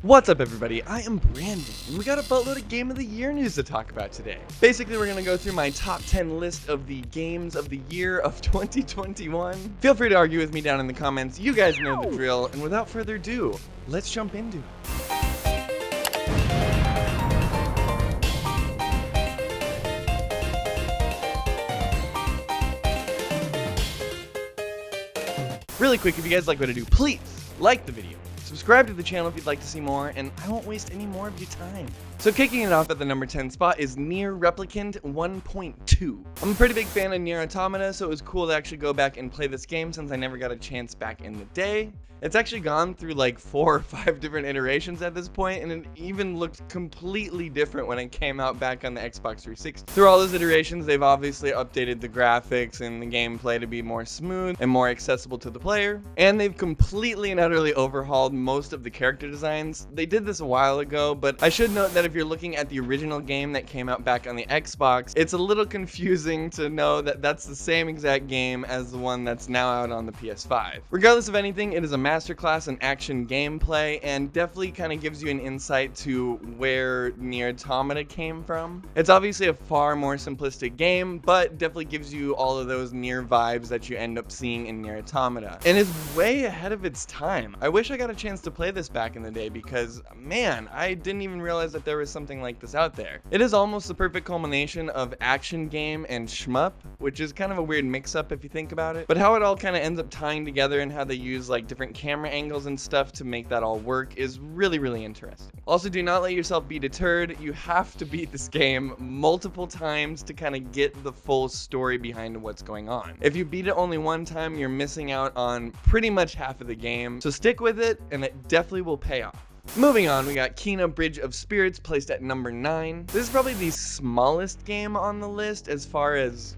What's up everybody, I am Brandon, and we got a boatload of Game of the Year news to talk about today. Basically, we're going to go through my top 10 list of the games of the year of 2021. Feel free to argue with me down in the comments, you guys know the drill, and without further ado, let's jump into it. Really quick, if you guys like what I do, please like the video. Subscribe to the channel if you'd like to see more, and I won't waste any more of your time. So kicking it off at the number 10 spot is Nier Replicant 1.2. I'm a pretty big fan of Nier Automata, so it was cool to actually go back and play this game since I never got a chance back in the day. It's actually gone through like 4 or 5 different iterations at this point, and it even looked completely different when it came out back on the Xbox 360. Through all those iterations, they've obviously updated the graphics and the gameplay to be more smooth and more accessible to the player, and they've completely and utterly overhauled most of the character designs. They did this a while ago, but I should note that if you're looking at the original game that came out back on the Xbox, it's a little confusing to know that that's the same exact game as the one that's now out on the PS5. Regardless of anything, it is a masterclass in action gameplay and definitely kind of gives you an insight to where Nier Automata came from. It's obviously a far more simplistic game, but definitely gives you all of those Nier vibes that you end up seeing in Nier Automata, and is way ahead of its time. I wish I got a chance to play this back in the day because, man, I didn't even realize that there was something like this out there. It is almost the perfect culmination of action game and shmup, which is kind of a weird mix-up if you think about it, but how it all kind of ends up tying together and how they use like different camera angles and stuff to make that all work is really interesting. Also, do not let yourself be deterred. You have to beat this game multiple times to kind of get the full story behind what's going on. If you beat it only one time, you're missing out on pretty much half of the game, so stick with it and it definitely will pay off. Moving on, we got Kina Bridge of Spirits placed at number 9. This is probably the smallest game on the list as far as,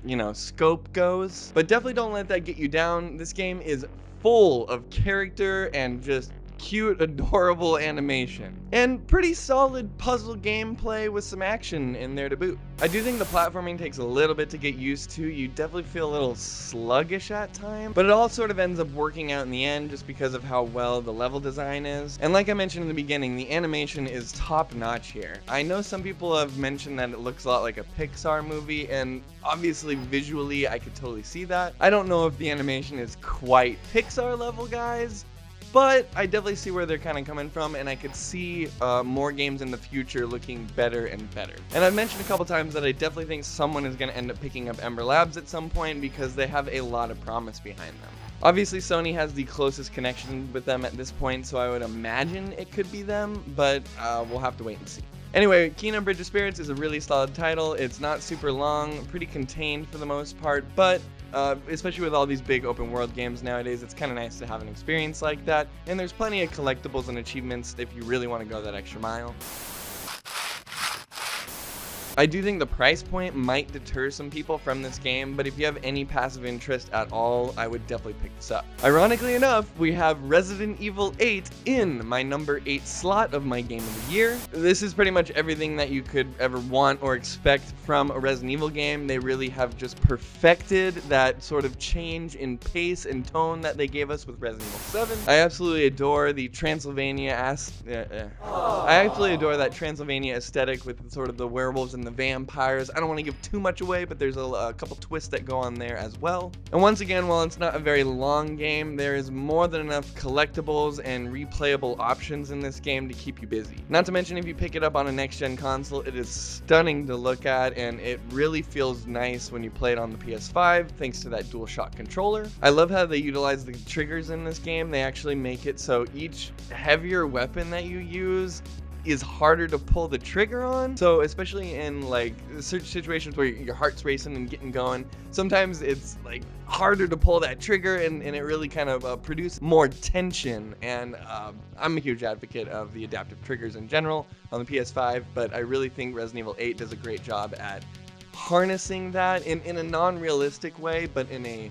you know, scope goes, but definitely don't let that get you down. This game is full of character and just cute, adorable animation, and pretty solid puzzle gameplay with some action in there to boot. I do think the platforming takes a little bit to get used to. You definitely feel a little sluggish at times, but it all sort of ends up working out in the end just because of how well the level design is. And like I mentioned in the beginning, the animation is top notch here. I know some people have mentioned that it looks a lot like a Pixar movie, and obviously visually I could totally see that. I don't know if the animation is quite Pixar level, guys, but I definitely see where they're kind of coming from, and I could see more games in the future looking better and better. And I've mentioned a couple times that I definitely think someone is going to end up picking up Ember Labs at some point because they have a lot of promise behind them. Obviously, Sony has the closest connection with them at this point, so I would imagine it could be them, but we'll have to wait and see. Anyway, Kina Bridge of Spirits is a really solid title. It's not super long, pretty contained for the most part, but especially with all these big open world games nowadays, it's kind of nice to have an experience like that, and there's plenty of collectibles and achievements if you really want to go that extra mile. I do think the price point might deter some people from this game, but if you have any passive interest at all, I would definitely pick this up. Ironically enough, we have Resident Evil 8 in my number 8 slot of my game of the year. This is pretty much everything that you could ever want or expect from a Resident Evil game. They really have just perfected that sort of change in pace and tone that they gave us with Resident Evil 7. I absolutely adore the Transylvania I absolutely adore that Transylvania aesthetic with sort of the werewolves and the vampires. I don't want to give too much away, but there's a couple twists that go on there as well. And once again, while it's not a very long game, there is more than enough collectibles and replayable options in this game to keep you busy. Not to mention, if you pick it up on a next-gen console, it is stunning to look at, and it really feels nice when you play it on the PS5 thanks to that DualShock controller. I love how they utilize the triggers in this game. They actually make it so each heavier weapon that you use is harder to pull the trigger on. So especially in like certain situations where your heart's racing and getting going, sometimes it's like harder to pull that trigger, and it really kind of produces more tension. And I'm a huge advocate of the adaptive triggers in general on the PS5, but I really think Resident Evil 8 does a great job at harnessing that in a non-realistic way, but in a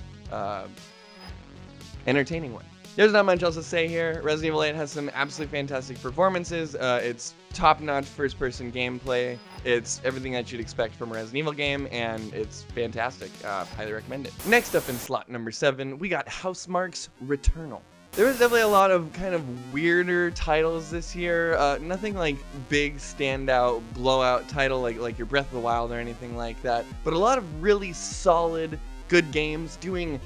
entertaining way. There's not much else to say here. Resident Evil 8 has some absolutely fantastic performances. It's top-notch first-person gameplay. It's everything that you'd expect from a Resident Evil game, and it's fantastic. Highly recommend it. Next up in slot number 7, we got Housemarque's Returnal. There was definitely a lot of kind of weirder titles this year. Nothing like big standout blowout title like your Breath of the Wild or anything like that, but a lot of really solid, good games doing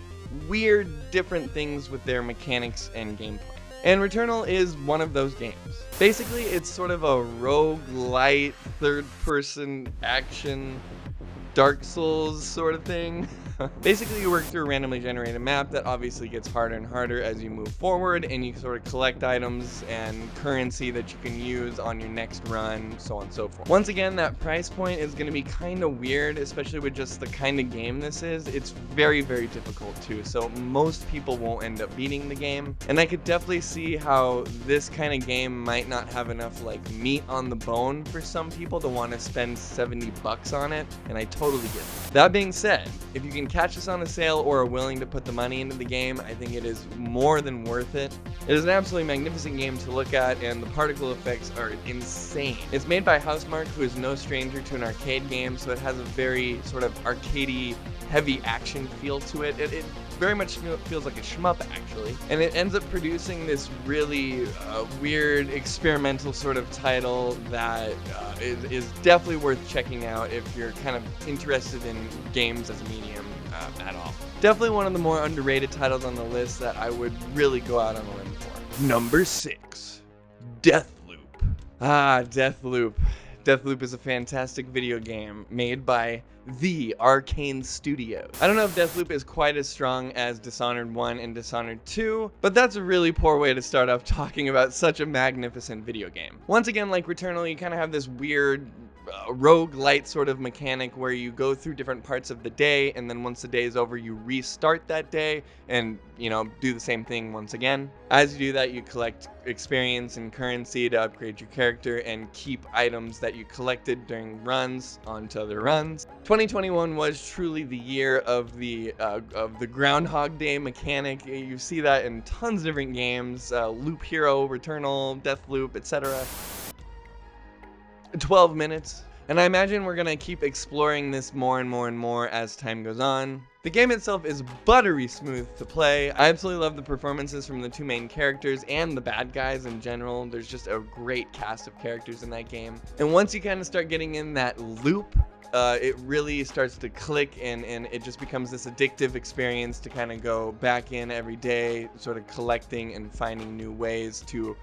weird, different things with their mechanics and gameplay. And Returnal is one of those games. Basically, it's sort of a roguelite, third-person action, Dark Souls sort of thing. Basically, you work through a randomly generated map that obviously gets harder and harder as you move forward, and you sort of collect items and currency that you can use on your next run, so on and so forth. Once again, that price point is going to be kind of weird, especially with just the kind of game this is. It's very, very difficult too, so most people won't end up beating the game, and I could definitely see how this kind of game might not have enough like meat on the bone for some people to want to spend $70 on it, and I totally get it. That being said, if you can catch this on a sale or are willing to put the money into the game, I think it is more than worth it. It is an absolutely magnificent game to look at, and the particle effects are insane. It's made by Housemarque, who is no stranger to an arcade game, so it has a very sort of arcadey, heavy action feel to it. It very much feels like a shmup, actually. And it ends up producing this really weird, experimental sort of title that is definitely worth checking out if you're kind of interested in games as a medium at all. Definitely one of the more underrated titles on the list that I would really go out on a limb for. Number 6, Deathloop. Deathloop. Deathloop is a fantastic video game made by the Arcane Studio. I don't know if Deathloop is quite as strong as Dishonored 1 and Dishonored 2, but that's a really poor way to start off talking about such a magnificent video game. Once again, like Returnal, you kind of have this weird roguelite sort of mechanic where you go through different parts of the day, and then once the day is over, you restart that day and, do the same thing once again. As you do that, you collect experience and currency to upgrade your character and keep items that you collected during runs onto other runs. 2021 was truly the year of the Groundhog Day mechanic. You see that in tons of different games, Loop Hero, Returnal, Deathloop, etc. 12 minutes. And I imagine we're gonna keep exploring this more and more and more as time goes on. The game itself is buttery smooth to play. I absolutely love the performances from the two main characters and the bad guys in general. There's just a great cast of characters in that game. And once you kind of start getting in that loop, it really starts to click, and it just becomes this addictive experience to kind of go back in every day, sort of collecting and finding new ways to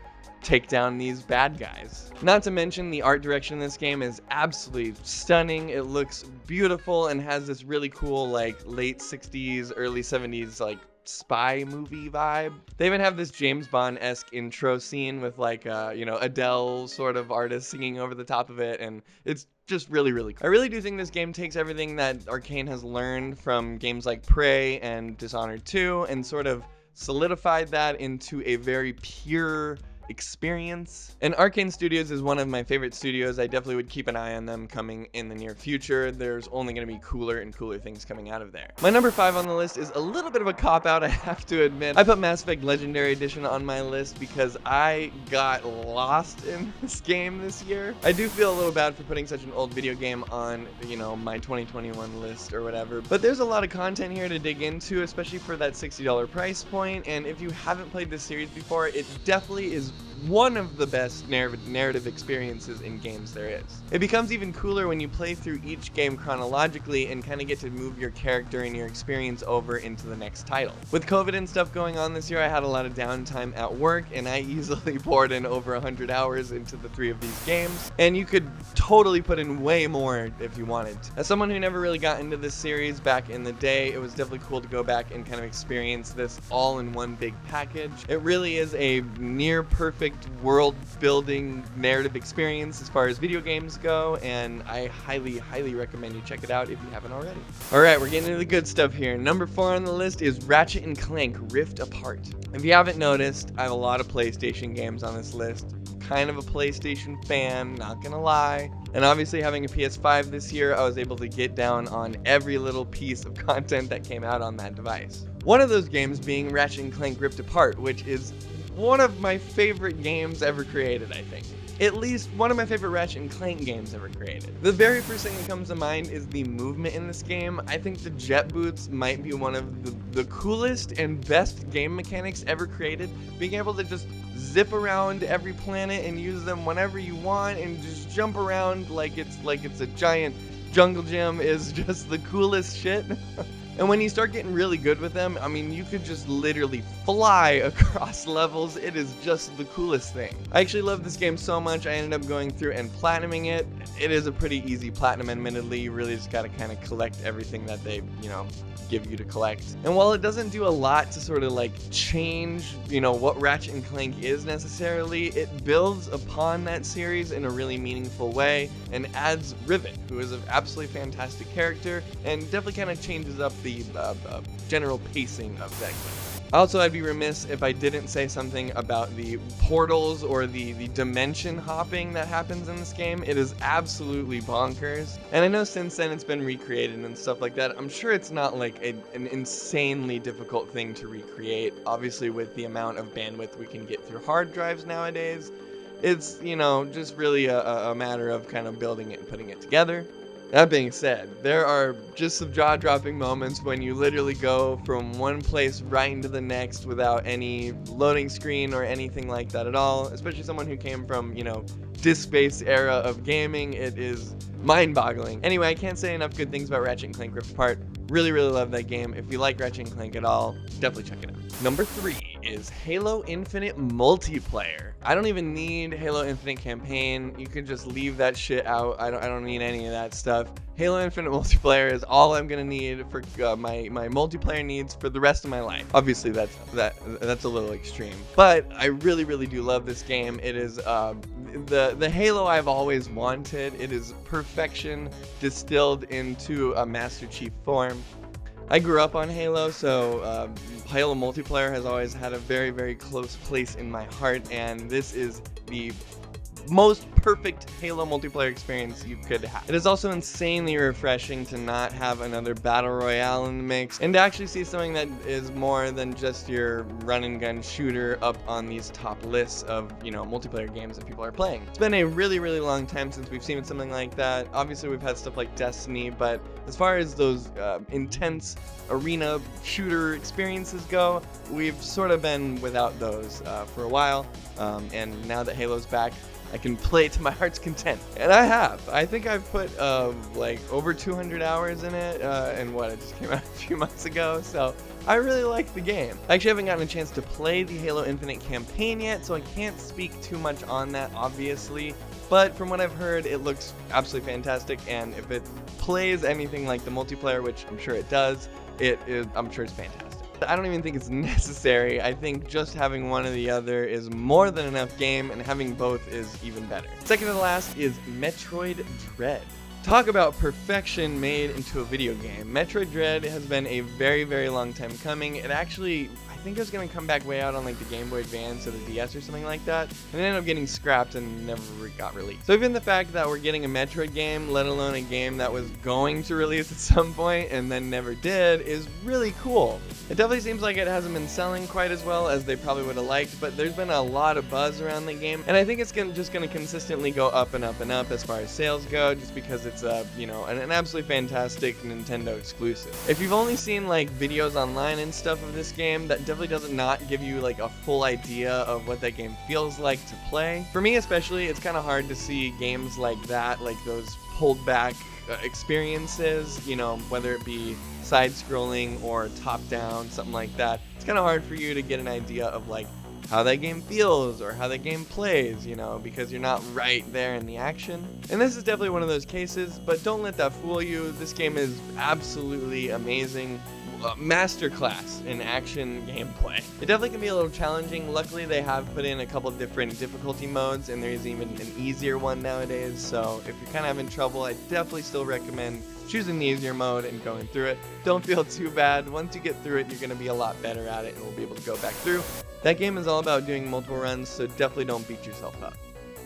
take down these bad guys. Not to mention, the art direction in this game is absolutely stunning. It looks beautiful and has this really cool like late 60s, early 70s like spy movie vibe. They even have this James Bond-esque intro scene with like Adele sort of artist singing over the top of it, and it's just really, really cool. I really do think this game takes everything that Arcane has learned from games like Prey and Dishonored 2 and sort of solidified that into a very pure experience. And Arcane Studios is one of my favorite studios. I definitely would keep an eye on them coming in the near future. There's only going to be cooler and cooler things coming out of there. My number 5 on the list is a little bit of a cop-out, I have to admit. I put Mass Effect Legendary Edition on my list because I got lost in this game this year. I do feel a little bad for putting such an old video game on, my 2021 list or whatever, but there's a lot of content here to dig into, especially for that $60 price point. And if you haven't played this series before, it definitely is one of the best narrative experiences in games there is. It becomes even cooler when you play through each game chronologically and kind of get to move your character and your experience over into the next title. With COVID and stuff going on this year, I had a lot of downtime at work, and I easily poured in over 100 hours into the 3 of these games, and you could totally put in way more if you wanted. As someone who never really got into this series back in the day, it was definitely cool to go back and kind of experience this all in one big package. It really is a near perfect world building narrative experience as far as video games go, and I highly recommend you check it out if you haven't already. Alright, we're getting into the good stuff here. Number 4 on the list is Ratchet & Clank Rift Apart. If you haven't noticed, I have a lot of PlayStation games on this list. Kind of a PlayStation fan, not gonna lie. And obviously having a PS5 this year, I was able to get down on every little piece of content that came out on that device. One of those games being Ratchet & Clank Rift Apart, which is one of my favorite games ever created, I think. At least one of my favorite Ratchet & Clank games ever created. The very first thing that comes to mind is the movement in this game. I think the jet boots might be one of the coolest and best game mechanics ever created. Being able to just zip around every planet and use them whenever you want and just jump around like it's a giant jungle gym is just the coolest shit. And when you start getting really good with them, I mean, you could just literally fly across levels. It is just the coolest thing. I actually love this game so much, I ended up going through and platinuming it. It is a pretty easy platinum, admittedly. You really just gotta kind of collect everything that they, give you to collect. And while it doesn't do a lot to sort of like change, what Ratchet & Clank is necessarily, it builds upon that series in a really meaningful way and adds Rivet, who is an absolutely fantastic character, and definitely kind of changes up the general pacing of that game. Also, I'd be remiss if I didn't say something about the portals or the dimension hopping that happens in this game. It is absolutely bonkers. And I know since then it's been recreated and stuff like that. I'm sure it's not like an insanely difficult thing to recreate. Obviously, with the amount of bandwidth we can get through hard drives nowadays, it's, just really a matter of kind of building it and putting it together. That being said, there are just some jaw-dropping moments when you literally go from one place right into the next without any loading screen or anything like that at all, especially someone who came from, disk-based era of gaming. It is mind-boggling. Anyway, I can't say enough good things about Ratchet & Clank Rift Apart. Really, really love that game. If you like Ratchet & Clank at all, definitely check it out. Number 3 is Halo Infinite Multiplayer. I don't even need Halo Infinite Campaign. You can just leave that shit out. I don't need any of that stuff. Halo Infinite Multiplayer is all I'm gonna need for my multiplayer needs for the rest of my life. Obviously, that's a little extreme, but I really, really do love this game. It is the Halo I've always wanted. It is perfection distilled into a Master Chief form. I grew up on Halo, so Halo Multiplayer has always had a very, very close place in my heart, and this is the most perfect Halo multiplayer experience you could have. It is also insanely refreshing to not have another battle royale in the mix and to actually see something that is more than just your run and gun shooter up on these top lists of, multiplayer games that people are playing. It's been a really, really long time since we've seen something like that. Obviously, we've had stuff like Destiny, but as far as those intense arena shooter experiences go, we've sort of been without those for a while, and now that Halo's back, I can play to my heart's content. And I have. I think I've put over 200 hours in it, and it just came out a few months ago, so I really like the game. I actually haven't gotten a chance to play the Halo Infinite campaign yet, so I can't speak too much on that, obviously. But from what I've heard, it looks absolutely fantastic, and if it plays anything like the multiplayer, which I'm sure it does, I'm sure it's fantastic. I don't even think it's necessary. I think just having one or the other is more than enough game, and having both is even better. Second to the last is Metroid Dread. Talk about perfection made into a video game. Metroid Dread has been a very, very long time coming. It actually, I think it was going to come back way out on like the Game Boy Advance or the DS or something like that, and it ended up getting scrapped and never got released. So even the fact that we're getting a Metroid game, let alone a game that was going to release at some point and then never did, is really cool. It definitely seems like it hasn't been selling quite as well as they probably would have liked, but there's been a lot of buzz around the game, and I think it's just going to consistently go up and up and up as far as sales go, just because it's an absolutely fantastic Nintendo exclusive. If you've only seen like videos online and stuff of this game, that definitely does not give you like a full idea of what that game feels like to play. For me especially, it's kind of hard to see games like that, like those pulled back experiences, whether it be side-scrolling or top-down, something like that. It's kind of hard for you to get an idea of like how that game feels or how that game plays, because you're not right there in the action. And this is definitely one of those cases, but don't let that fool you. This game is absolutely amazing. Masterclass in action gameplay. It definitely can be a little challenging. Luckily, they have put in a couple different difficulty modes, and there's even an easier one nowadays. So if you're kind of having trouble, I definitely still recommend choosing the easier mode and going through it. Don't feel too bad. Once you get through it, you're going to be a lot better at it and will be able to go back through. That game is all about doing multiple runs, so definitely don't beat yourself up.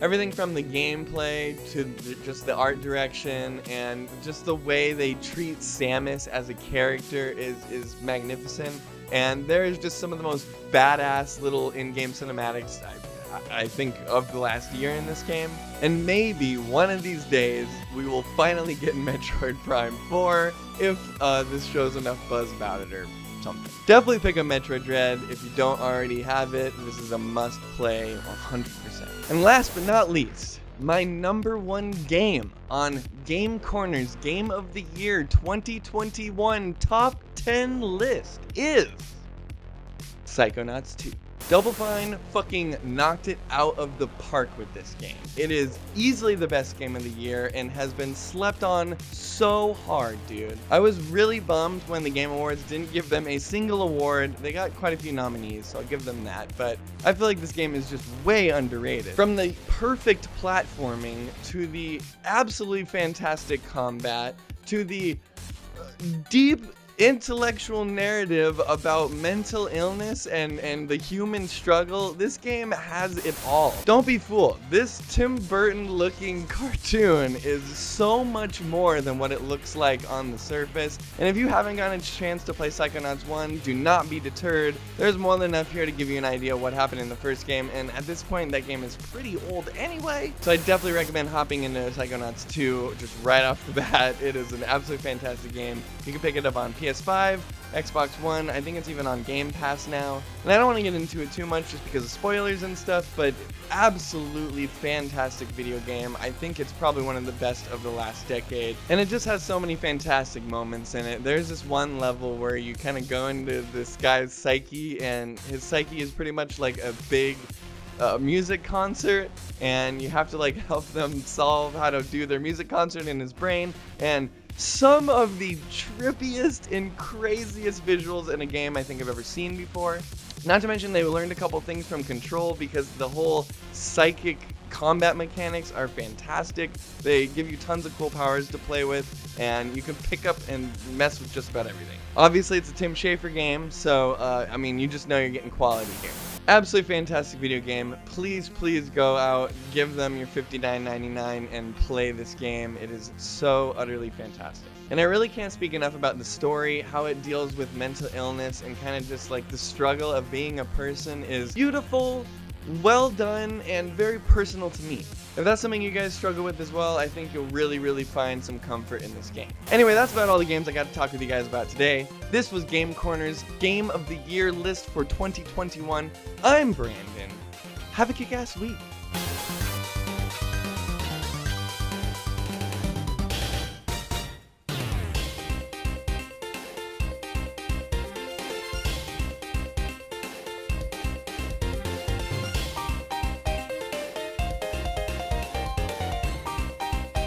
Everything from the gameplay to just the art direction and just the way they treat Samus as a character is magnificent. and there's just some of the most badass little in-game cinematics I think of the last year in this game. And maybe one of these days we will finally get Metroid Prime 4 if this shows enough buzz about it or something. Definitely pick up Metroid Dread if you don't already have it. This is a must play 100%. And last but not least, my #1 game on Game Corner's Game of the Year 2021 Top 10 list is Psychonauts 2. Double Fine fucking knocked it out of the park with this game. It is easily the best game of the year and has been slept on so hard, dude. I was really bummed when the Game Awards didn't give them a single award. They got quite a few nominees, so I'll give them that, but I feel like this game is just way underrated. From the perfect platforming to the absolutely fantastic combat to the deep intellectual narrative about mental illness and the human struggle, this game has it all. Don't be fooled. This Tim Burton looking cartoon is so much more than what it looks like on the surface. And if you haven't gotten a chance to play Psychonauts 1, do not be deterred. There's more than enough here to give you an idea of what happened in the first game, and at this point that game is pretty old anyway. So I definitely recommend hopping into Psychonauts 2 just right off the bat. It is an absolutely fantastic game. You can pick it up on PS5, Xbox One, I think it's even on Game Pass now. And I don't want to get into it too much just because of spoilers and stuff, but absolutely fantastic video game. I think it's probably one of the best of the last decade. And it just has so many fantastic moments in it. There's this one level where you kind of go into this guy's psyche, and his psyche is pretty much like a big music concert, and you have to like help them solve how to do their music concert in his brain. And some of the trippiest and craziest visuals in a game I think I've ever seen before. Not to mention they learned a couple things from Control, because the whole psychic combat mechanics are fantastic. They give you tons of cool powers to play with, and you can pick up and mess with just about everything. Obviously it's a Tim Schafer game, so I mean, you just know you're getting quality here. Absolutely fantastic video game. Please go out, give them your $59.99 and play this game. It is so utterly fantastic. And I really can't speak enough about the story. How it deals with mental illness and kind of just like the struggle of being a person is beautiful, well done, and very personal to me. If that's something you guys struggle with as well, I think you'll really find some comfort in this game. Anyway, that's about all the games I got to talk with you guys about today. This was Game Corner's Game of the Year list for 2021. I'm Brandon. Have a kick-ass week.